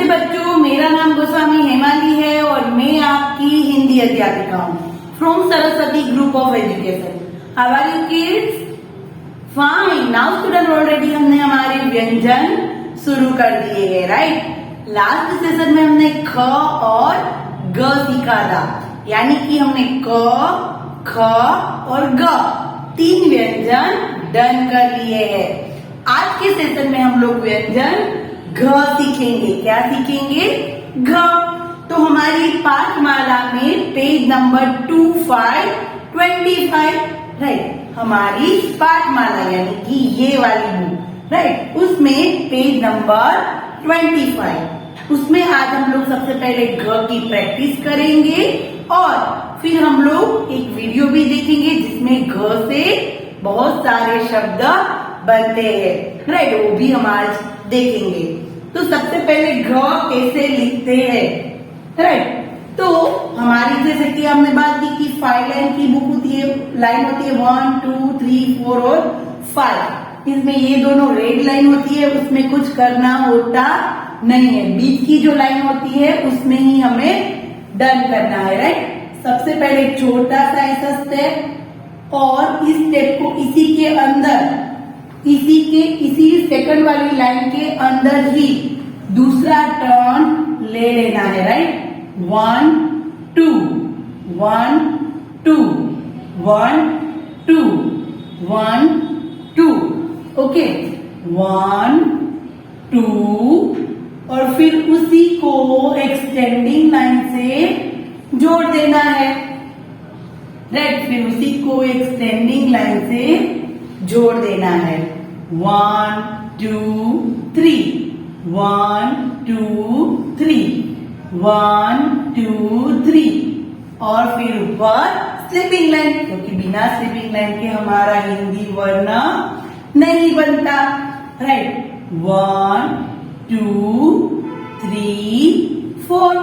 बच्चों, मेरा नाम गोस्वामी हेमाली है और मैं आपकी हिंदी अध्यापिका हूँ from Saraswati group of education. How are you kids? Fine. Now student, already हमने हमारे व्यंजन शुरू कर दिए हैं, राइट। लास्ट सेशन में हमने ख और ग सीखा था, यानी कि हमने क, ख और ग तीन व्यंजन डन कर लिए हैं। आज के सेशन में हम लोग व्यंजन घ सीखेंगे। क्या सीखेंगे? घ। तो हमारी पाठमाला में पेज नंबर 25 राइट, हमारी पाठमाला यानी कि ये वाली बुक, राइट, उसमें पेज नंबर 25, उसमें आज हम लोग सबसे पहले घ की प्रैक्टिस करेंगे और फिर हम लोग एक वीडियो भी देखेंगे जिसमें घ से बहुत सारे शब्द बनते हैं, राइट, वो भी हम आज देखेंगे। तो सबसे पहले घ कैसे लिखते हैं, राइट। तो हमारी जैसे कि हमने बात की कि 5 लाइन की बुक होती है, लाइन होती है 1 2 3 4 और 5। इसमें ये दोनों रेड लाइन होती है, उसमें कुछ करना होता नहीं है। बीच की जो लाइन होती है उसमें ही हमें डन करना है, राइट। सबसे पहले छोटा सा ऐसा स्टेप और इस स्टेप को इसी के अंदर, इसी सेकंड वाली लाइन के अंदर ही दूसरा टर्न ले लेना है, राइट। 1 2 1 2 1 2 1 2, ओके, 1 2 और फिर उसी को एक्सटेंडिंग लाइन से जोड़ देना है, राइट। फिर उसी को एक्सटेंडिंग लाइन से जोड़ देना है। 1 2 3 1 2 3 1 2 3 और फिर ऊपर स्लीपिंग लाइन, क्योंकि बिना स्लीपिंग लाइन के हमारा हिंदी वर्ण नहीं बनता, राइट। 1 2 3 4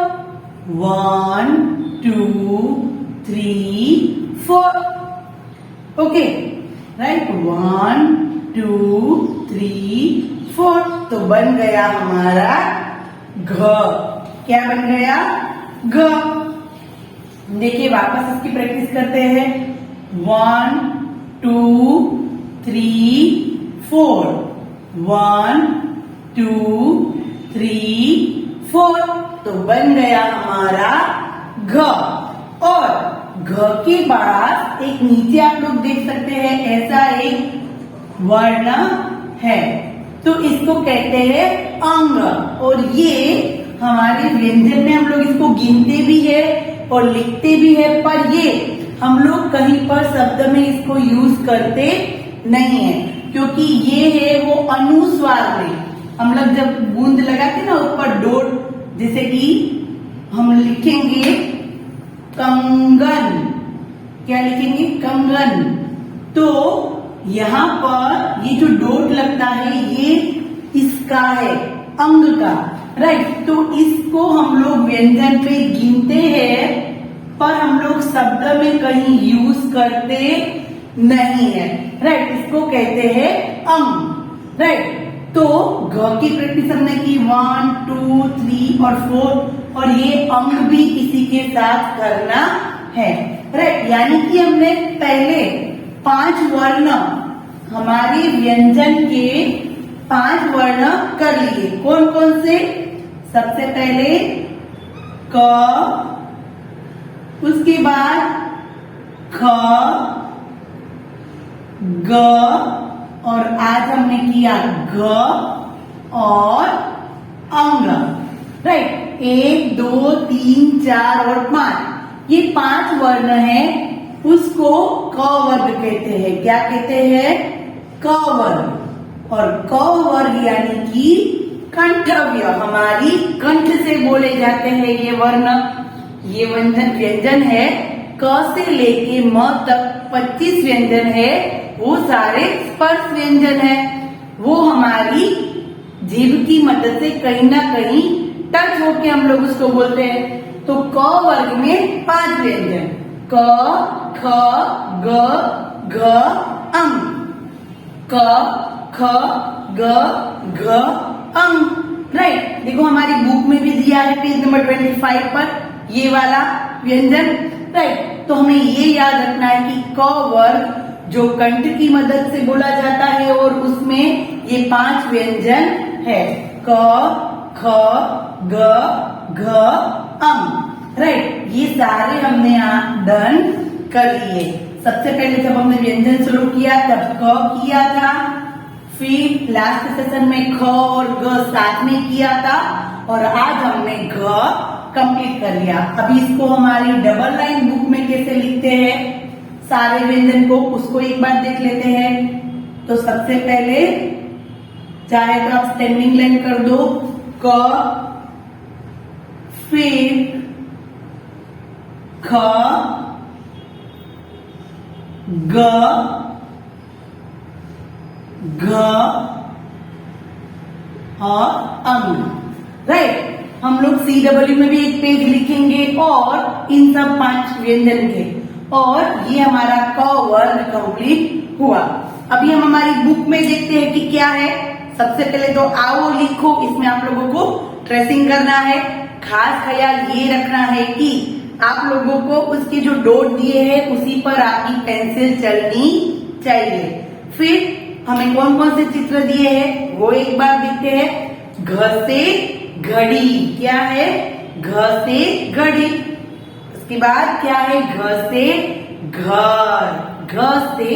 1 2 3 4, okay, right. 1 2 3 4 तो बन गया हमारा घ। क्या बन गया? घ। देखिए वापस इसकी प्रैक्टिस करते हैं। 1 2 3 4 1 2 3 4 तो बन गया हमारा घ। और घ के बाद एक नीचे आप लोग देख सकते हैं ऐसा एक वर्ण है, तो इसको कहते हैं अंग। और ये हमारे व्यंजन में हम लोग इसको गिनते भी है और लिखते भी है, पर ये हम लोग कहीं पर शब्द में इसको यूज करते नहीं है, क्योंकि ये है वो अनुस्वार में हम लोग जब बूंद लगाते ना ऊपर डोट, जैसे कि हम लिखेंगे कंगन, क्या लिखेंगे? कंगन। तो यहाँ पर ये जो डोट लगता है ये इसका है, अंग का, राइट। तो इसको हम लोग व्यंजन पे गिनते हैं पर हम लोग शब्द में कहीं यूज करते नहीं है, राइट। इसको कहते हैं अंग, राइट। तो घ की प्रैक्टिस हमने की 1 2 3 और 4 और ये अंग भी इसी के साथ करना है, राइट। यानी कि हमने पहले 5 वर्ण, हमारे व्यंजन के 5 वर्ण कर लिए। कौन कौन से? सबसे पहले क, उसके बाद ख, ग और आज हमने किया घ और अंग, राइट। 1 2 3 4 और 5, ये 5 वर्ण है, उसको क वर्ग कहते हैं। क्या कहते हैं? क वर्ग। और क वर्ग यानी कि कंठव्य, हमारी कंठ से बोले जाते हैं ये वर्ण। ये व्यंजन है क से लेके म तक 25 व्यंजन है, वो सारे स्पर्श व्यंजन है। वो हमारी जीभ की मदद से कहीं ना कहीं टच होके हम लोग उसको बोलते हैं। तो क वर्ग में 5 व्यंजन, क ख ग घ अंग, क ख ग घ अंग। राइट। देखो हमारी बुक में भी दिया है पेज नंबर 25 पर ये वाला व्यंजन, राइट। तो हमें ये याद रखना है कि क वर्ग जो कंठ की मदद से बोला जाता है और उसमें ये 5 व्यंजन है, क ख ग घ अं, राइट। ये सारे हमने डन कर लिए। सबसे पहले जब हमने व्यंजन शुरू किया तब क किया था, फिर लास्ट सेशन में ख और ग साथ में किया था और आज हमने घ कंप्लीट कर लिया। अभी इसको हमारी डबल लाइन बुक में कैसे लिखते हैं सारे व्यंजन को, उसको एक बार देख लेते हैं। तो सबसे पहले चाहे तो आप स्टैंडिंग लाइन कर दो, क, फिर ख, ग, घ और अंग, राइट। हम लोग CW में भी एक पेज लिखेंगे और इन सब 5 व्यंजन के, और ये हमारा क वर्ग कंप्लीट हुआ। अभी हम हमारी बुक में देखते हैं कि क्या है। सबसे पहले तो आओ लिखो, इसमें आप लोगों को ट्रेसिंग करना है। खास ख्याल ये रखना है कि आप लोगों को उसके जो डॉट दिए हैं उसी पर आपकी पेंसिल चलनी चाहिए। फिर हमें कौन कौन से चित्र दिए हैं वो एक बार देखते हैं। घ से घड़ी, क्या है? घ से घड़ी। उसके बाद क्या है? घ से घर, घ से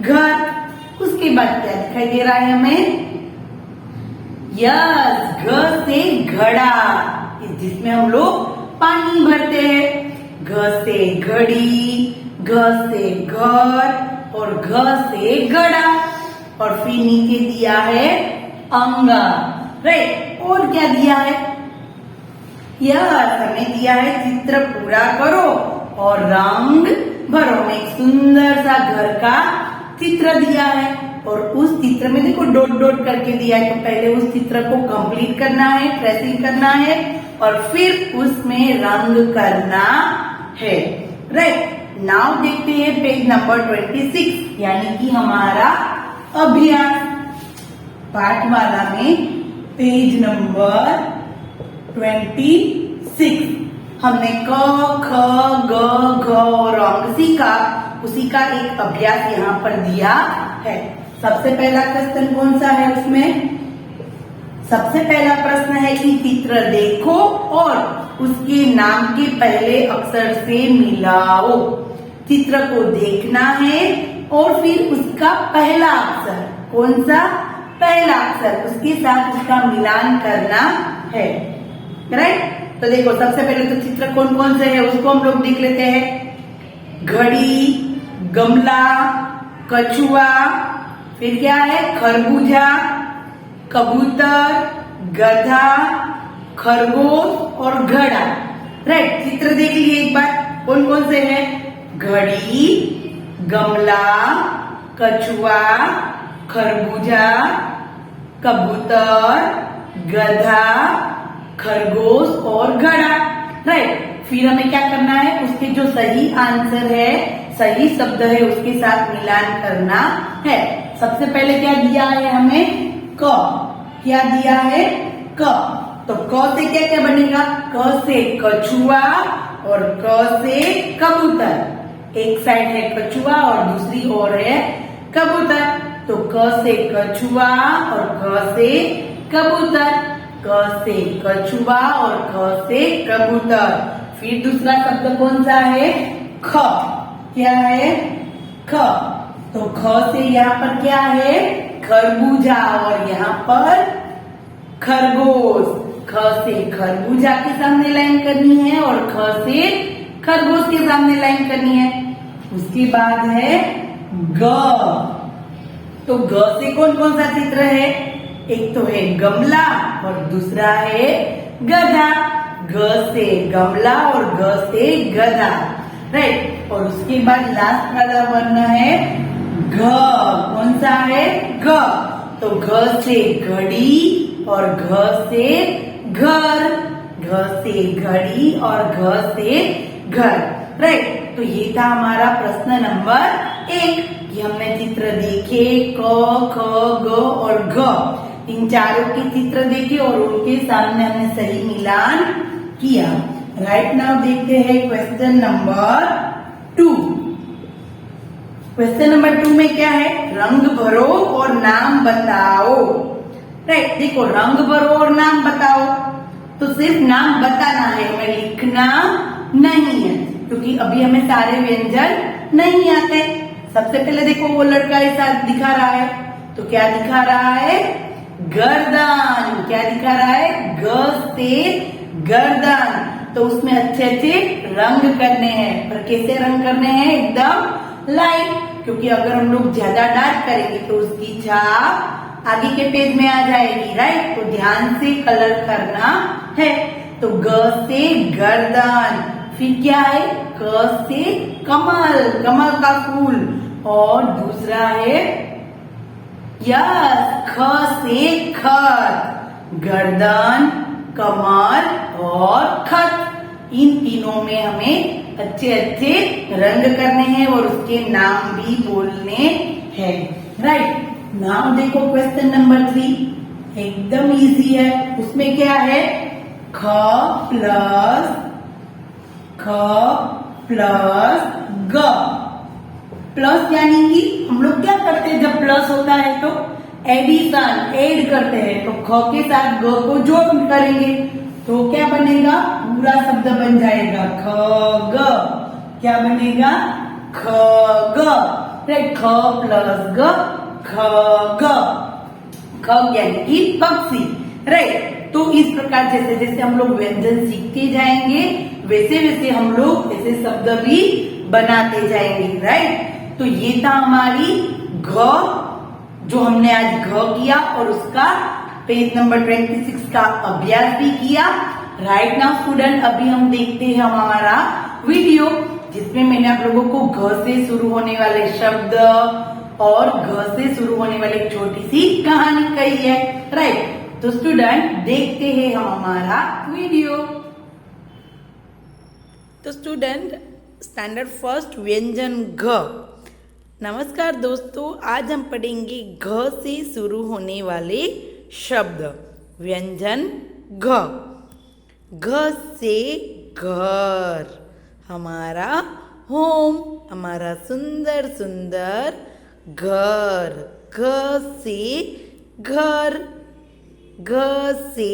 घर। उसके बाद क्या दिखाई दे रहा है हमें? यस, घ से घड़ा, जिसमें हम लोग पानी भरते हैं। घ से घड़ी, घ से घर और घ से घड़ा। और फिर नीचे दिया है अंगा, राइट। और क्या दिया है? यस, हमें दिया है चित्र पूरा करो और रंग भरो में एक सुंदर सा घर का चित्र दिया है। और उस चित्र में देखो डॉट डॉट करके दिया है, तो पहले उस चित्र को कंप्लीट करना है, ट्रेसिंग करना है और फिर उसमें रंग करना है, राइट। नाउ देखते हैं पेज नंबर 26, यानी कि हमारा अभ्यास पाठमाला में पेज नंबर 26। हमने क, ख, ग, घ और अंग सीखा, उसी का एक अभ्यास यहाँ पर दिया है। सबसे पहला क्वेश्चन कौन सा है उसमें? सबसे पहला प्रश्न है कि चित्र देखो और उसके नाम के पहले अक्षर से मिलाओ। चित्र को देखना है और फिर उसका पहला अक्षर, कौन सा? पहला अक्षर, उसके साथ उसका मिलान करना है, राइट। तो देखो सबसे पहले तो चित्र कौन कौन से है उसको हम लोग देख लेते हैं। घड़ी, गमला, कछुआ, फिर क्या है? खरबूजा, कबूतर, गधा, खरगोश और घड़ा, राइट। चित्र देख लिए एक बार, कौन कौन से हैं? घड़ी, गमला, कछुआ, खरबूजा, कबूतर, गधा, खरगोश और घड़ा, राइट। फिर हमें क्या करना है? उसके जो सही आंसर है, सही शब्द है, उसके साथ मिलान करना है। सबसे पहले क्या दिया है हमें? क। क्या दिया है? क। तो क से क्या क्या बनेगा? क से कछुआ और क से कबूतर। एक साइड है कछुआ और दूसरी ओर है कबूतर। तो क से कछुआ और क से कबूतर, क से कछुआ और क से कबूतर। फिर दूसरा शब्द कौन सा है? ख। क्या है? ख। तो ख से यहाँ पर क्या है? खरबूजा और यहाँ पर खरगोश। ख से खरबूजा के सामने लाइन करनी है और ख से खरगोश के सामने लाइन करनी है। उसके बाद है ग। तो ग से कौन कौन सा चित्र है? एक तो है गमला और दूसरा है गधा। ग से गमला और ग से गधा, राइट। और उसके बाद लास्ट वाला वर्ण है घ। कौन सा है? घ। तो घ से घड़ी और घ से घर, घ से घड़ी और घ से घर, राइट। तो ये था हमारा प्रश्न नंबर 1 कि हमने चित्र देखे क, ख, ग और घ। इन चारों के चित्र देखे और उनके सामने हमने सही मिलान किया। राइट नाउ देखते हैं क्वेश्चन नंबर 2। क्वेश्चन नंबर 2 में क्या है, रंग भरो और नाम बताओ। राइट, देखो रंग भरो और नाम बताओ, तो सिर्फ नाम बताना है, हमें लिखना नहीं है, क्योंकि अभी हमें सारे व्यंजन नहीं आते। सबसे पहले देखो वो लड़का ऐसा दिखा रहा है, तो क्या दिखा रहा है, गर्दन। क्या दिखा रहा है, ग से गर्दन। तो उसमें अच्छे अच्छे रंग करने हैं, पर कैसे रंग करने हैं, एकदम लाइट, क्योंकि अगर हम लोग ज्यादा डार्क करेंगे तो उसकी छाप आगे के पेज में आ जाएगी। राइट, तो ध्यान से कलर करना है। तो ग से गर्दन, फिर क्या है, क से कमल, कमल का फूल, और दूसरा है यस, ख से खत, गर्दन, कमल और खत। इन तीनों में हमें अच्छे अच्छे रंग करने हैं और उसके नाम भी बोलने हैं। राइट, नाउ देखो क्वेश्चन नंबर 3, एकदम इजी है। उसमें क्या है, ख प्लस ग। प्लस यानी कि हम लोग क्या करते हैं, जब प्लस होता है तो एडिशन, ऐड करते हैं। तो ख के साथ ग को जोड़ करेंगे तो क्या बनेगा, पूरा शब्द बन जाएगा, ख ग। क्या बनेगा, ख ग। राइट, ख प्लस ग, ख ग। ख यानी कि पक्षी। राइट, तो इस प्रकार जैसे जैसे हम लोग व्यंजन सीखते जाएंगे वैसे वैसे हम लोग ऐसे शब्द भी बनाते जाएंगे। राइट, तो ये था हमारी घ, जो हमने आज घ किया और उसका पेज नंबर 26 का अभ्यास भी किया। राइट नाउ स्टूडेंट, अभी हम देखते हैं हमारा वीडियो, जिसमें मैंने आप लोगों को घ से शुरू होने वाले शब्द और घ से शुरू होने वाली एक छोटी सी कहानी कही है। राइट, तो स्टूडेंट देखते हैं हम हमारा वीडियो। तो स्टूडेंट, स्टैंडर्ड फर्स्ट व्यंजन घ। नमस्कार दोस्तों, आज हम पढ़ेंगे घ से शुरू होने वाले शब्द। व्यंजन घ। घ से घर, हमारा होम, हमारा सुंदर सुंदर घर। घ से घर। घ से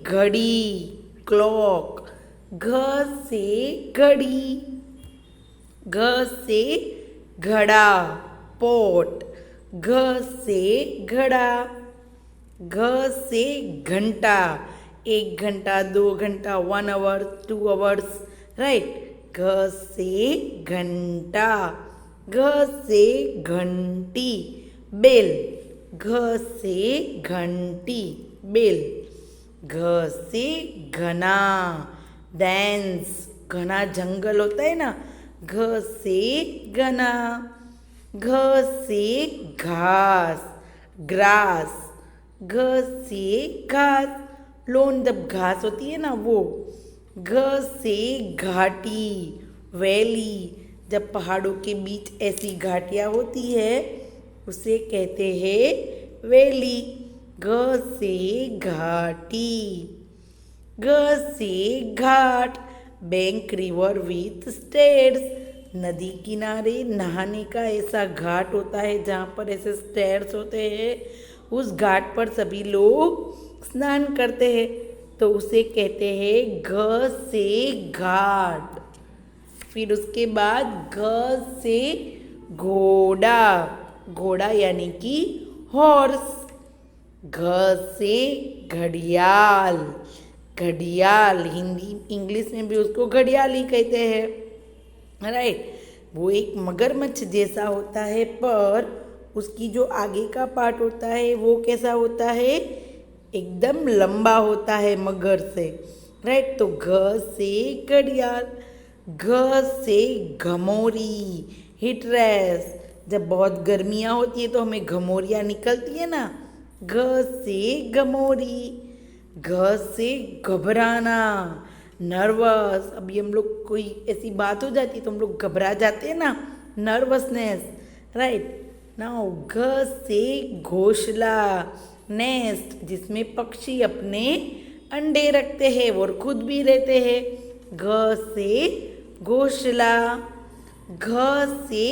घड़ी, क्लॉक। घ से घड़ी। घ से घड़ा, पोट। घ से घड़ा। घ से घंटा, 1 घंटा, 2 घंटा, 1 आवर, 2 आवर्स। राइट, घ से घंटा। घ से घंटी, बेल। घ से घंटी, बेल। घ से घना, डेंस, घना जंगल होता है ना, घ से घना। घ से घास, ग्रास। घ से घास, लोन जब घास होती है ना वो। घ से घाटी, वैली, जब पहाड़ों के बीच ऐसी घाटियाँ होती है उसे कहते हैं वैली। घ से घाटी। घ से घाट, बैंक, रिवर विथ स्टेयर्स, नदी किनारे नहाने का ऐसा घाट होता है जहाँ पर ऐसे स्टेयर्स होते हैं, उस घाट पर सभी लोग स्नान करते हैं, तो उसे कहते हैं घ से घाट। फिर उसके बाद घ से घोड़ा, घोड़ा यानी कि हॉर्स। घ से घड़ियाल, घड़ियाल, हिंदी इंग्लिश में भी उसको घड़ियाल ही कहते हैं। राइट, वो एक मगरमच्छ जैसा होता है, पर उसकी जो आगे का पार्ट होता है वो कैसा होता है, एकदम लंबा होता है मगर से। राइट, तो घ से घड़ियाल। घ से घमौरी, हीट रैश, जब बहुत गर्मियाँ होती है तो हमें घमौरियाँ निकलती है ना, घ से घमौरी। घ से घबराना, नर्वस, अभी हम लोग कोई ऐसी बात हो जाती है तो हम लोग घबरा जाते हैं ना, नर्वसनेस। राइट, नाउ घ से घोंसला, नेस्ट जिसमें पक्षी अपने अंडे रखते हैं और खुद भी रहते हैं। घ से घोंसला, घ से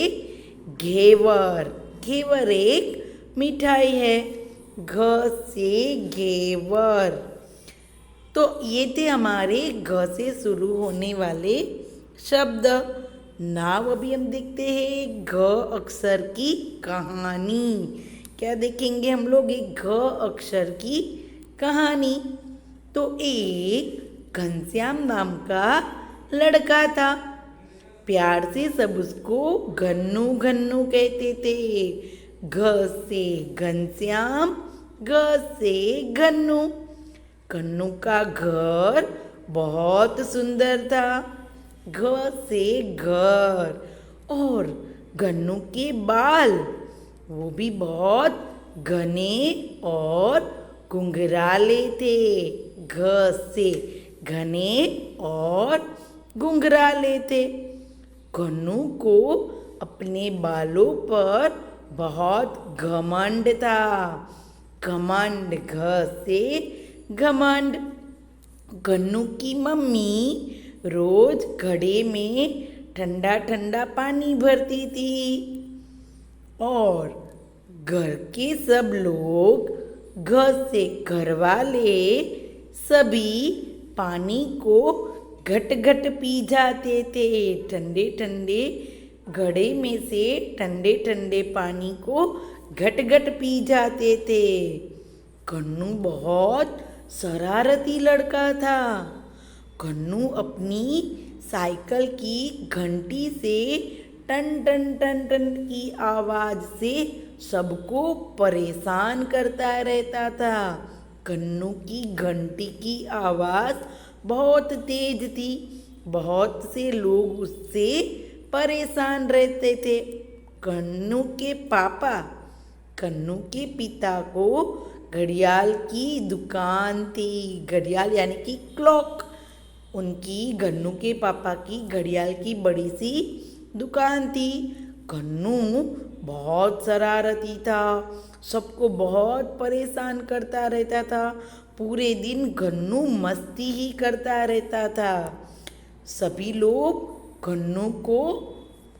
घेवर, घेवर एक मिठाई है। घ से घेवर। तो ये थे हमारे घ से शुरू होने वाले शब्द। नाव अभी हम देखते हैं घ अक्षर की कहानी। क्या देखेंगे हम लोग? एक घ अक्षर की कहानी। तो एक घनश्याम नाम का लड़का था। प्यार से सब उसको घन्नू घन्नू कहते थे। घ से घनश्याम, घ से घन्नू। घन्नू का घर बहुत सुंदर था। घ से घर। और घन्नू के बाल वो भी बहुत घने और घुंघराले थे। घ से घने और घुंघराले थे। घन्नू को अपने बालों पर बहुत घमंड था। घमंड, घ से घमंड। घन्नू की मम्मी रोज घड़े में ठंडा ठंडा पानी भरती थी और घर के सब लोग, घर से घर वाले सभी पानी को घट घट पी जाते थे। ठंडे ठंडे घड़े में से ठंडे ठंडे पानी को घट घट पी जाते थे। घन्नू बहुत शरारती लड़का था। घन्नू अपनी साइकिल की घंटी से टन टन टन टन की आवाज़ से सबको परेशान करता रहता था। घन्नू की घंटी की आवाज़ बहुत तेज थी। बहुत से लोग उससे परेशान रहते थे। घन्नू के पापा, घन्नू के पिता को घड़ियाल की दुकान थी। घड़ियाल यानी कि क्लॉक। उनकी, घन्नू के पापा की घड़ियाल की बड़ी सी दुकान थी। घन्नू बहुत शरारती था। सबको बहुत परेशान करता रहता था। पूरे दिन घन्नू मस्ती ही करता रहता था। सभी लोग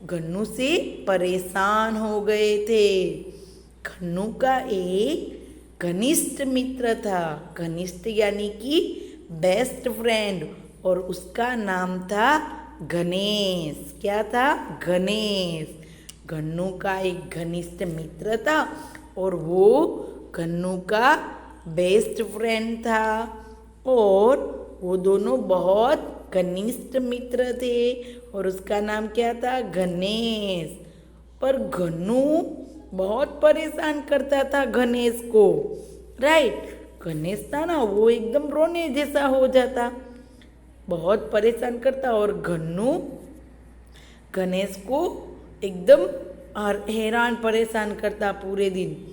घन्नू से परेशान हो गए थे। घन्नू का एक घनिष्ठ मित्र था। घनिष्ठ यानी कि बेस्ट फ्रेंड। और उसका नाम था गणेश। क्या था? गणेश। घन्नू का एक घनिष्ठ मित्र था और वो घन्नू का बेस्ट फ्रेंड था। और वो दोनों बहुत घनिष्ठ मित्र थे और उसका नाम क्या था? गणेश। पर घन्नू बहुत परेशान करता था गणेश को। राइट? गणेश था ना, वो एकदम रोने जैसा हो जाता, बहुत परेशान करता। और घन्नू गणेश को एकदम हैरान परेशान करता पूरे दिन।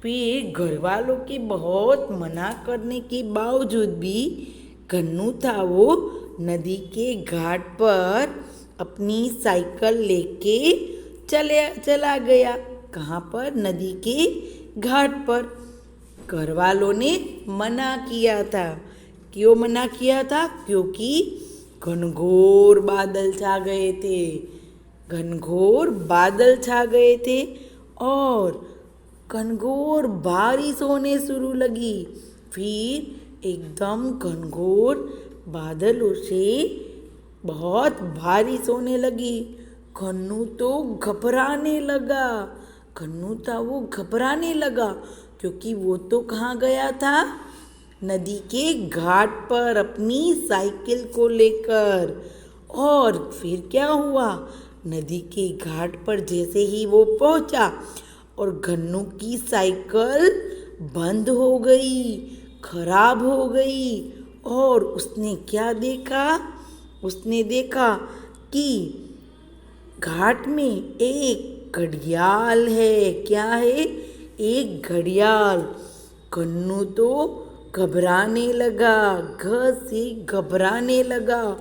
फिर घर वालों के बहुत मना करने के बावजूद भी घन्नू था वो नदी के घाट पर अपनी साइकिल लेके चला गया। कहाँ पर? नदी के घाट पर। घर वालों ने मना किया था। क्यों मना किया था? क्योंकि घनघोर बादल छा गए थे। घनघोर बादल छा गए थे और घनघोर बारिश होने शुरू लगी। फिर एकदम घनघोर बादलों से बहुत बारिश होने लगी। घन्नू तो घबराने लगा। घन्नू था वो घबराने लगा क्योंकि वो तो कहाँ गया था? नदी के घाट पर अपनी साइकिल को लेकर। और फिर क्या हुआ? नदी के घाट पर जैसे ही वो पहुंचा और घन्नू की साइकिल बंद हो गई, खराब हो गई। और उसने क्या देखा? उसने देखा कि घाट में एक घड़ियाल है। क्या है? एक घड़ियाल। घन्नू तो घबराने लगा, घ से घबराने लगा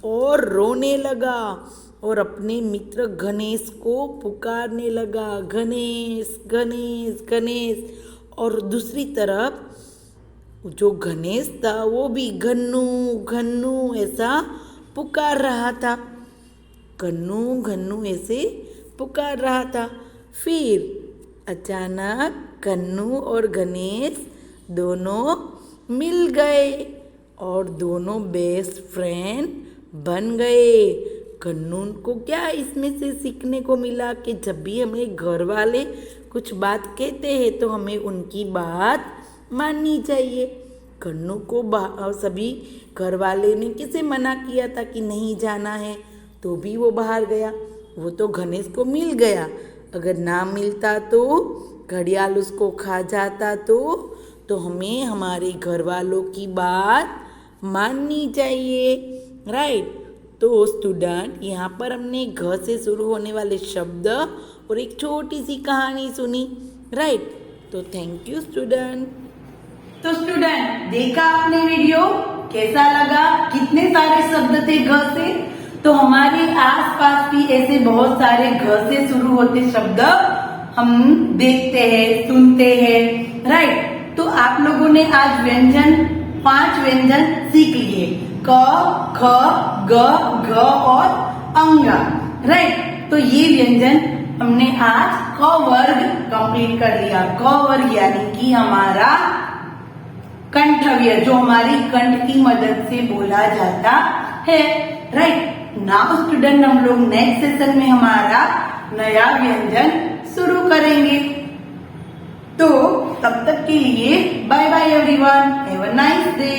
और रोने लगा और अपने मित्र गणेश को पुकारने लगा, गणेश गणेश गणेश। और दूसरी तरफ जो गणेश था वो भी घन्नू घन्नू ऐसा पुकार रहा था। घन्नू घन्नू ऐसे पुकार रहा था। फिर अचानक घन्नू और गणेश दोनों मिल गए और दोनों बेस्ट फ्रेंड बन गए। घन्नू को क्या इसमें से सीखने को मिला कि जब भी हमें घर वाले कुछ बात कहते हैं तो हमें उनकी बात माननी चाहिए। घन्नू को सभी घर वाले ने किसे मना किया था कि नहीं जाना है, तो भी वो बाहर गया। वो तो गणेश को मिल गया, अगर ना मिलता तो घड़ियाल उसको खा जाता तो हमें हमारे घर वालों की बात माननी चाहिए, राइट। तो स्टूडेंट, यहाँ पर हमने घ से शुरू होने वाले शब्द और एक छोटी सी कहानी सुनी, राइट। तो थैंक यू स्टूडेंट। तो स्टूडेंट, देखा आपने वीडियो, कैसा लगा? कितने सारे शब्द थे घ से। तो हमारे आसपास भी ऐसे बहुत सारे घ से शुरू होते शब्द हम देखते हैं, सुनते हैं, राइट। तो आप लोगों ने आज 5 व्यंजन सीख लिए, क, ख, ग, घ और अंगा, राइट। तो ये व्यंजन हमने आज क वर्ग कंप्लीट कर लिया। क वर्ग यानी कि हमारा कंठव्य, जो हमारी कंठ की मदद से बोला जाता है, राइट। नाउ स्टूडेंट, हम लोग नेक्स्ट सेशन में हमारा नया व्यंजन शुरू करेंगे। तो तब तक के लिए bye bye everyone, have a nice day.